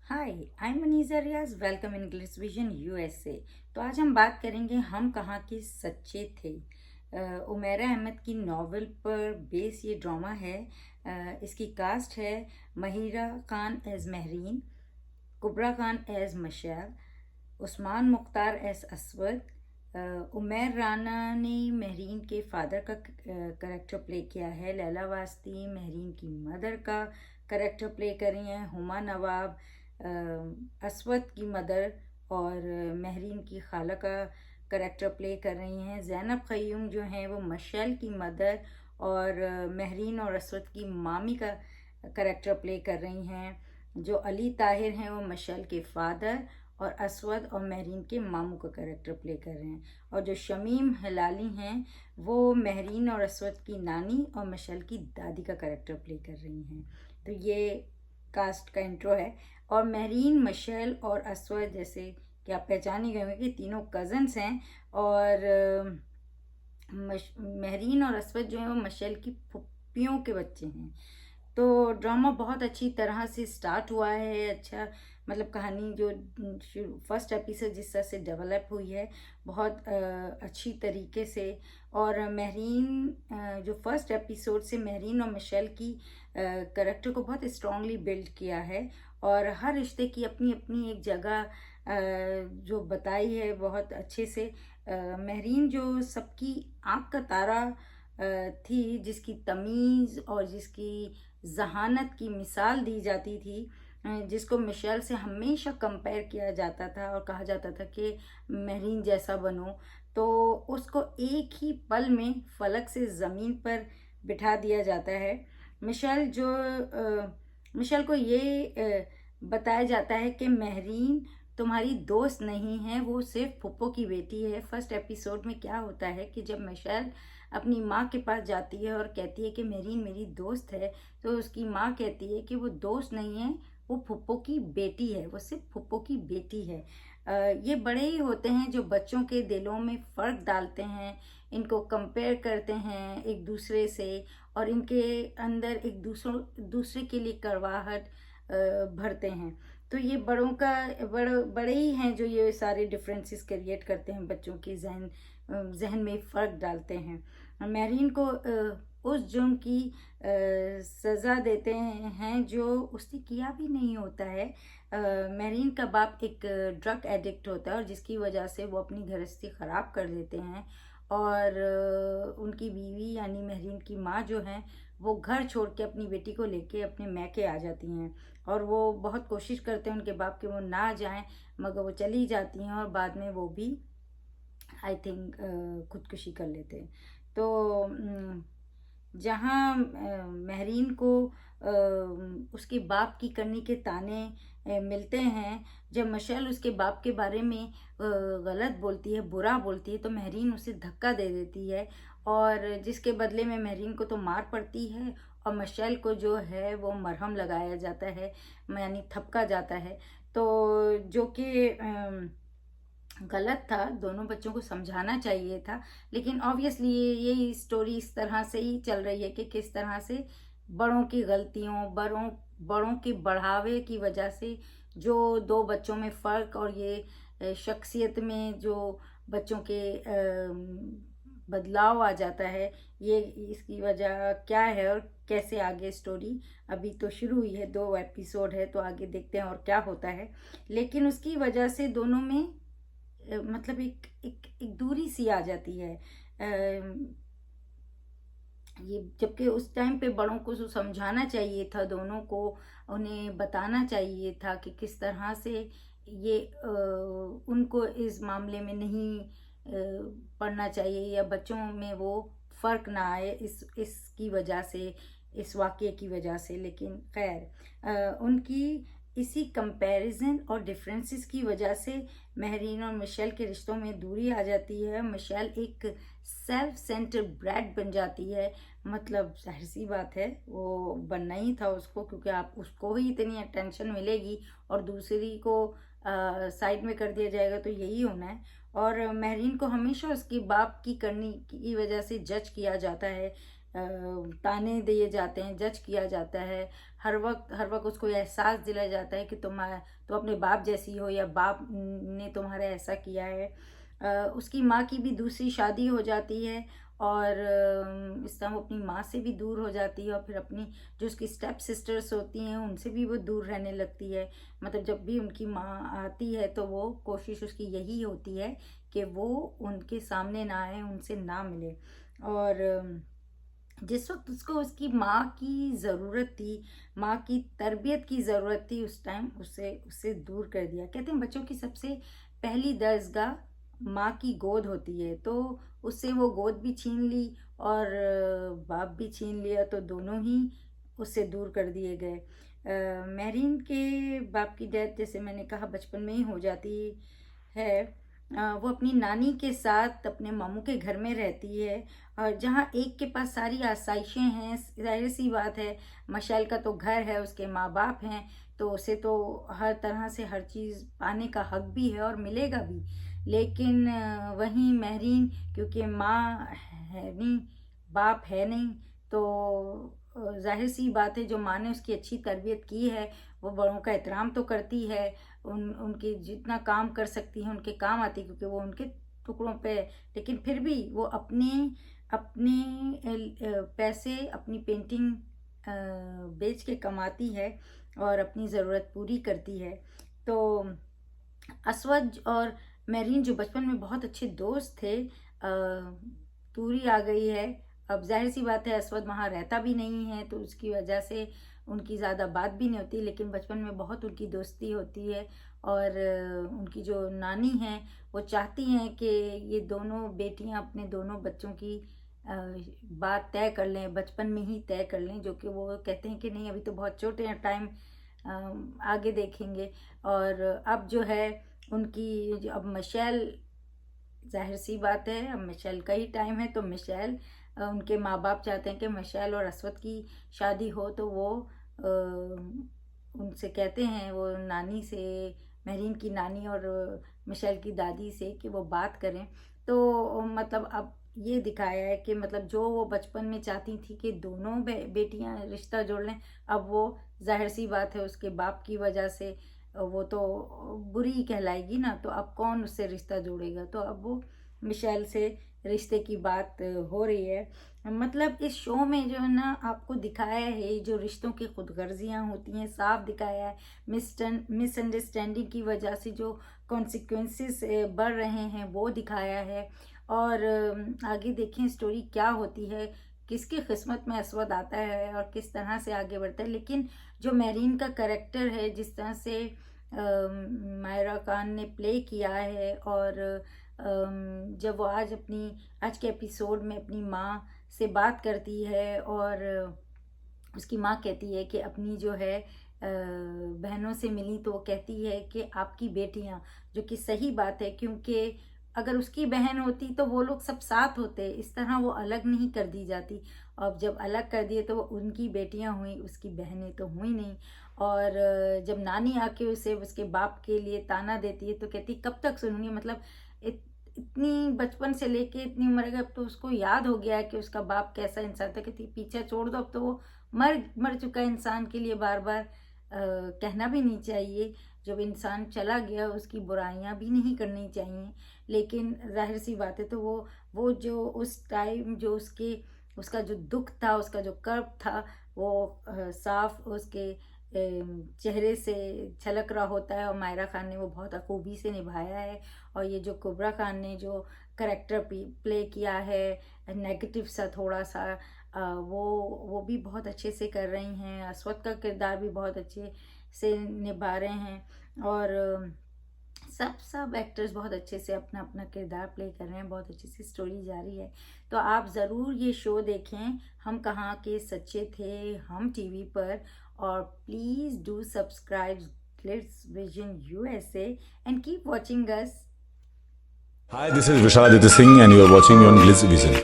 Hi, I am Maniza Riaz. Welcome English Vision USA. तो आज हम बात करेंगे हम कहाँ के सच्चे थे। उमैरा अहमद की नॉवेल पर बेस ये ड्रामा है। इसकी कास्ट है Mahira Khan as Mehreen, Kubra Khan as Mashal, Usman Mukhtar as Aswad. Umair Rana ने महरीन के फादर का करेक्टर प्ले किया है। लैला वास्ती महरीन की मदर का करेक्टर प्ले कर रही हैं। हुमा नवाब असवद की मदर और महरीन की खाला का करेक्टर प्ले कर रही हैं। ज़ैनब क़य्यूम जो हैं वो मशैल की मदर और महरीन और असवद की मामी का करेक्टर प्ले कर रही हैं। जो अली ताहिर हैं वो मशैल के फादर और असवद और महरीन के मामू का करेक्टर प्ले कर रहे हैं। और जो शमीम हिलाली हैं वो महरीन और असवद की नानी और मशैल की दादी का करेक्टर प्ले कर रही हैं। तो ये कास्ट का इंट्रो है। और महरीन, मशैल और असवद जैसे कि आप पहचान ही गए होंगे कि तीनों कज़न्स हैं। और महरीन और असवद जो है वो मशैल की फुप्पियों के बच्चे हैं। तो ड्रामा बहुत अच्छी तरह से स्टार्ट हुआ है। अच्छा, मतलब कहानी जो फर्स्ट एपिसोड जिस तरह से डेवलप हुई है बहुत अच्छी तरीके से। और महरीन जो फर्स्ट एपिसोड से महरीन और मिशेल की करेक्टर को बहुत स्ट्रांगली बिल्ड किया है। और हर रिश्ते की अपनी अपनी एक जगह जो बताई है बहुत अच्छे से। महरीन जो सबकी आँख का तारा थी, जिसकी तमीज़ और जिसकी जहानत की मिसाल दी जाती थी, जिसको मिशेल से हमेशा कंपेयर किया जाता था और कहा जाता था कि महरीन जैसा बनो। तो उसको एक ही पल में फलक से ज़मीन पर बिठा दिया जाता है। मिशेल को ये बताया जाता है कि महरीन तुम्हारी दोस्त नहीं है, वो सिर्फ फुप्पो की बेटी है। फर्स्ट एपिसोड में क्या होता है कि जब मिशेल अपनी माँ के पास जाती है और कहती है कि महरीन मेरी दोस्त है, तो उसकी माँ कहती है कि वो दोस्त नहीं है, वो फुप्पो की बेटी है, वो सिर्फ फुप्पो की बेटी है। ये बड़े ही होते हैं जो बच्चों के दिलों में फ़र्क डालते हैं, इनको कंपेयर करते हैं एक दूसरे से, और इनके अंदर एक दूसरे के लिए कड़वाहट भरते हैं। तो ये बड़ों का बड़े ही हैं जो ये सारे डिफरेंसेस क्रिएट करते हैं, बच्चों के जहन में फ़र्क डालते हैं। महरीन को उस जुर्म की सज़ा देते हैं जो उसने किया भी नहीं होता है। महरीन का बाप एक ड्रग एडिक्ट होता है और जिसकी वजह से वो अपनी गृहस्थी ख़राब कर देते हैं। और उनकी बीवी यानी महरीन की माँ जो हैं वो घर छोड़ के अपनी बेटी को लेके अपने मैके आ जाती हैं। और वो बहुत कोशिश करते हैं उनके बाप कि वो ना जाएं, मगर वो चली जाती हैं और बाद में वो भी आई थिंक खुदकुशी कर लेते हैं। तो जहाँ महरीन को उसके बाप की करनी के ताने मिलते हैं, जब मशैल उसके बाप के बारे में गलत बोलती है, बुरा बोलती है, तो महरीन उसे धक्का दे देती है। और जिसके बदले में महरीन को तो मार पड़ती है और मशैल को जो है वो मरहम लगाया जाता है, यानी थपका जाता है। तो जो कि गलत था, दोनों बच्चों को समझाना चाहिए था। लेकिन ऑब्वियसली ये स्टोरी इस तरह से ही चल रही है कि किस तरह से बड़ों की गलतियों, बड़ों के बढ़ावे की वजह से जो दो बच्चों में फ़र्क और ये शख्सियत में जो बच्चों के बदलाव आ जाता है, ये इसकी वजह क्या है और कैसे आगे स्टोरी अभी तो शुरू हुई है, 2 एपिसोड है, तो आगे देखते हैं और क्या होता है। लेकिन उसकी वजह से दोनों में मतलब एक दूरी सी आ जाती है। ये जबकि उस टाइम पे बड़ों को जो समझाना चाहिए था दोनों को, उन्हें बताना चाहिए था कि किस तरह से ये उनको इस मामले में नहीं पढ़ना चाहिए, या बच्चों में वो फ़र्क ना आए इसकी वजह से, इस वाक़ये की वजह से। लेकिन खैर उनकी इसी कंपैरिजन और डिफरेंसेस की वजह से महरीन और मिशेल के रिश्तों में दूरी आ जाती है। मिशेल एक सेल्फ सेंटर ब्रैड बन जाती है। मतलब जाहिर सी बात है वो बनना ही था उसको, क्योंकि आप उसको ही इतनी अटेंशन मिलेगी और दूसरी को साइड में कर दिया जाएगा, तो यही होना है। और महरीन को हमेशा उसके बाप की करनी की वजह से जज किया जाता है। ताने दिए जाते हैं, जज किया जाता है, हर वक्त उसको एहसास दिलाया जाता है कि तुम अपने बाप जैसी हो, या बाप ने तुम्हारा ऐसा किया है। उसकी माँ की भी दूसरी शादी हो जाती है, और इस तरह वो अपनी माँ से भी दूर हो जाती है, और फिर अपनी जो उसकी स्टेप सिस्टर्स होती हैं उनसे भी वो दूर रहने लगती है। मतलब जब भी उनकी माँ आती है तो वो कोशिश उसकी यही होती है कि वो उनके सामने ना आए, उनसे ना मिले। और जिस वक्त उसको उसकी माँ की ज़रूरत थी, माँ की तरबियत की ज़रूरत थी, उस टाइम उससे दूर कर दिया। कहते हैं बच्चों की सबसे पहली दरसगाह माँ की गोद होती है, तो उससे वो गोद भी छीन ली और बाप भी छीन लिया, तो दोनों ही उससे दूर कर दिए गए। मेहरीन के बाप की डेथ, जैसे मैंने कहा, बचपन में ही हो जाती है। वो अपनी नानी के साथ अपने मामू के घर में रहती है, और जहाँ एक के पास सारी आसाइशें हैं। जाहिर सी बात है, मशाल का तो घर है, उसके माँ बाप हैं, तो उसे तो हर तरह से हर चीज़ पाने का हक भी है और मिलेगा भी। लेकिन वहीं मेहरीन, क्योंकि माँ है नहीं, बाप है नहीं, तो जाहिर सी बात है, जो माँ ने उसकी अच्छी तरबियत की है वो बड़ों का एहतराम तो करती है, उनके जितना काम कर सकती है उनके काम आती है, क्योंकि वो उनके टुकड़ों पे। लेकिन फिर भी वो अपने अपने पैसे अपनी पेंटिंग बेच के कमाती है और अपनी ज़रूरत पूरी करती है। तो असवद और मेरीन जो बचपन में बहुत अच्छे दोस्त थे, दूरी आ गई है। अब जाहिर सी बात है, असवद वहाँ रहता भी नहीं है, तो उसकी वजह से उनकी ज़्यादा बात भी नहीं होती, लेकिन बचपन में बहुत उनकी दोस्ती होती है। और उनकी जो नानी हैं वो चाहती हैं कि ये दोनों बेटियां अपने दोनों बच्चों की बात तय कर लें, बचपन में ही तय कर लें, जो कि वो कहते हैं कि नहीं, अभी तो बहुत छोटे हैं, टाइम आगे देखेंगे। और अब जो है उनकी अब मिशेल, जाहिर सी बात है अब मिशेल का ही टाइम है, तो मिशेल, उनके माँ बाप चाहते हैं कि मिशेल और असवद की शादी हो, तो वो उनसे कहते हैं, वो नानी से, मेहरीन की नानी और मिशेल की दादी से, कि वो बात करें। तो मतलब अब ये दिखाया है कि मतलब जो वो बचपन में चाहती थी कि दोनों बेटियां रिश्ता जोड़ लें, अब वो जाहिर सी बात है उसके बाप की वजह से वो तो बुरी ही कहलाएगी ना, तो अब कौन उससे रिश्ता जोड़ेगा। तो अब वो मिशेल से रिश्ते की बात हो रही है। मतलब इस शो में जो है ना, आपको दिखाया है जो रिश्तों की खुदगर्जियाँ होती हैं, साफ दिखाया है। मिसअंडरस्टैंडिंग की वजह से जो कॉन्सिक्वेंसेस बढ़ रहे हैं वो दिखाया है। और आगे देखें स्टोरी क्या होती है, किसकी किस्मत में असवद आता है और किस तरह से आगे बढ़ता है। लेकिन जो मेरीन का कैरेक्टर है, जिस तरह से मायरा खान ने प्ले किया है, और जब वो आज के एपिसोड में अपनी माँ से बात करती है, और उसकी माँ कहती है कि अपनी जो है बहनों से मिली, तो वो कहती है कि आपकी बेटियाँ, जो कि सही बात है, क्योंकि अगर उसकी बहन होती तो वो लोग सब साथ होते, इस तरह वो अलग नहीं कर दी जाती। अब जब अलग कर दिए तो वो उनकी बेटियां हुई, उसकी बहनें तो हुई नहीं। और जब नानी आके उसे उसके बाप के लिए ताना देती है, तो कहती कब तक सुनूंगी, मतलब इतनी बचपन से लेके इतनी उम्र है, अब तो उसको याद हो गया है कि उसका बाप कैसा इंसान था। कहती पीछा छोड़ दो, अब तो वो मर चुका इंसान के लिए बार बार कहना भी नहीं चाहिए। जब इंसान चला गया उसकी बुराइयां भी नहीं करनी चाहिए। लेकिन जाहिर सी बात है, तो वो जो उस टाइम जो उसका जो दुख था, उसका जो कर्ब था, वो साफ उसके चेहरे से छलक रहा होता है। और मायरा खान ने वो बहुत खूबी से निभाया है। और ये जो कुबरा खान ने जो करेक्टर प्ले किया है, नेगेटिव सा थोड़ा सा, वो भी बहुत अच्छे से कर रही हैं। असवद का किरदार भी बहुत अच्छे से निभा रहे हैं। और सब एक्टर्स बहुत अच्छे से अपना अपना किरदार प्ले कर रहे हैं, बहुत अच्छी सी स्टोरी जारी है। तो आप ज़रूर ये शो देखें, हम कहाँ के सच्चे थे, हम टीवी पर। और please do subscribe Glitz vision USA and keep watching us. Hi, this is Vishaladitya Singh and you are watching me on Glitz Vision.